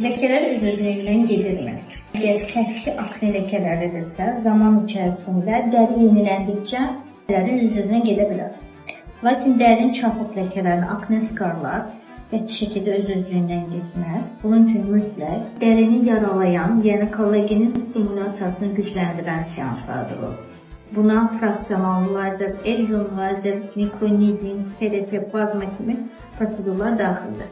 Lekeler üz-üzlüyündən gedirmi? Əgər səthi akne ləkələridirsə, zaman içərisində dəri yeniləndikcə dəri üz-üzlüyündən gedə bilər. Lakin dərinin çapıq ləkələrini, akne skarlar qəti şəkildə öz-özlüyündən getməz. Bunun üçün mütləq dərini yaralayan, yəni kollagenin stimulyasiyasını gücləndirən seanslardır o. Buna fraksional lazer, ergyon lazer, mikronizing, terapiya, plazma kimi prosedurlar daxildir.